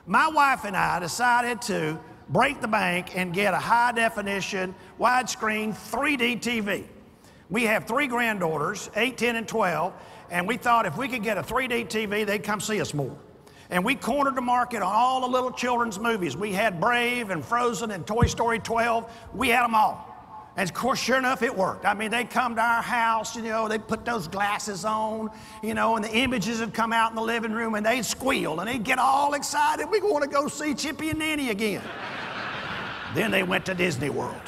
My wife and I decided to break the bank and get a high definition, widescreen 3D TV. We have 3 granddaughters, 8, 10, and 12, and we thought if we could get a 3D TV, they'd come see us more. And we cornered the market on all the little children's movies. We had Brave and Frozen and Toy Story 12. We had them all. And of course, sure enough, it worked. I mean, they'd come to our house, you know, they'd put those glasses on, you know, and the images would come out in the living room and they'd squeal and they'd get all excited. We want to go see Chippy and Nanny again. Then they went to Disney World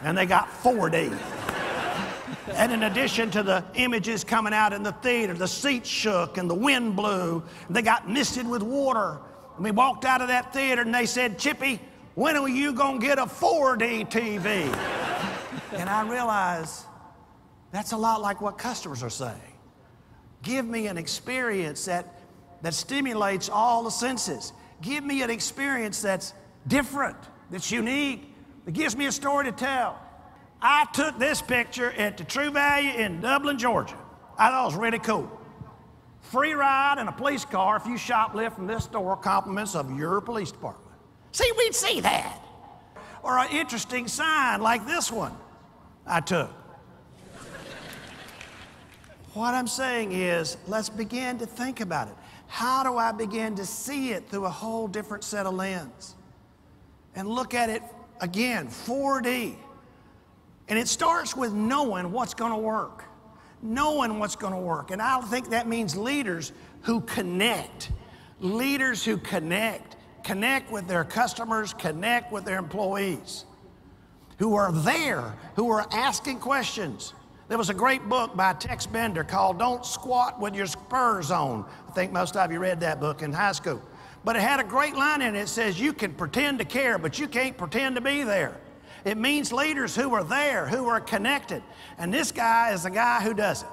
and they got 4D. And in addition to the images coming out in the theater, the seats shook and the wind blew. And they got misted with water. And we walked out of that theater and they said, Chippy, when are you gonna get a 4D TV? And I realized that's a lot like what customers are saying. Give me an experience that stimulates all the senses. Give me an experience that's different, that's unique, that gives me a story to tell. I took this picture at the True Value in Dublin, Georgia. I thought it was really cool. Free ride in a police car if you shoplift from this store, compliments of your police department. See, we'd see that. Or an interesting sign like this one I took. What I'm saying is, let's begin to think about it. How do I begin to see it through a whole different set of lens? And look at it again, 4D. And it starts with knowing what's gonna work. Knowing what's gonna work. And I think that means leaders who connect. Leaders who connect. Connect with their customers, connect with their employees. Who are there, who are asking questions. There was a great book by Tex Bender called Don't Squat with Your Spurs On. I think most of you read that book in high school. But it had a great line in it. It says, you can pretend to care, but you can't pretend to be there. It means leaders who are there, who are connected. And this guy is the guy who does it.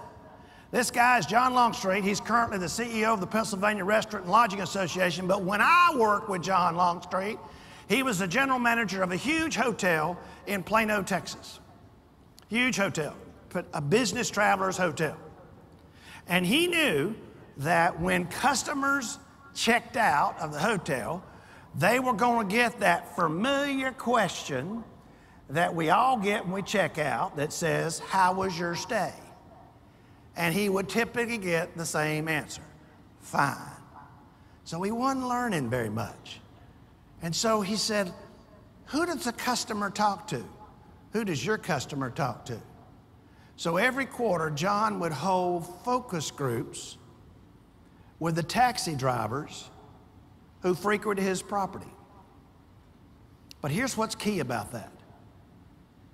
This guy is John Longstreet. He's currently the CEO of the Pennsylvania Restaurant and Lodging Association. But when I worked with John Longstreet, he was the general manager of a huge hotel in Plano, Texas. Huge hotel, a business traveler's hotel. And he knew that when customers checked out of the hotel, they were going to get that familiar question that we all get when we check out that says, how was your stay? And he would typically get the same answer, fine. So he wasn't learning very much. And so he said, who does the customer talk to? Who does your customer talk to? So every quarter, John would hold focus groups with the taxi drivers who frequented his property. But here's what's key about that.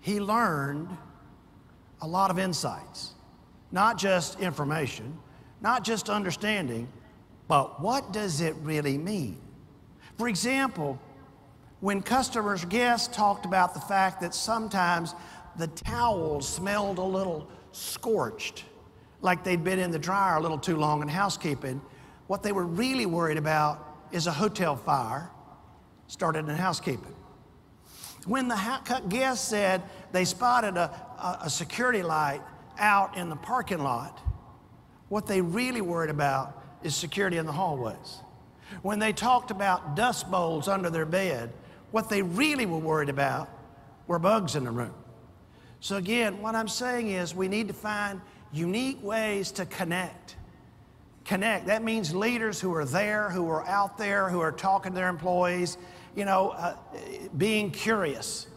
He learned a lot of insights. Not just information, not just understanding, but what does it really mean? For example, when customers, guests talked about the fact that sometimes the towels smelled a little scorched, like they'd been in the dryer a little too long in housekeeping, what they were really worried about is a hotel fire started in housekeeping. When the guests said they spotted a security light out in the parking lot, what they really worried about is security in the hallways. When they talked about dust bowls under their bed, what they really were worried about were bugs in the room. So again, what I'm saying is we need to find unique ways to connect. Connect, that means leaders who are there, who are out there, who are talking to their employees, you know, being curious.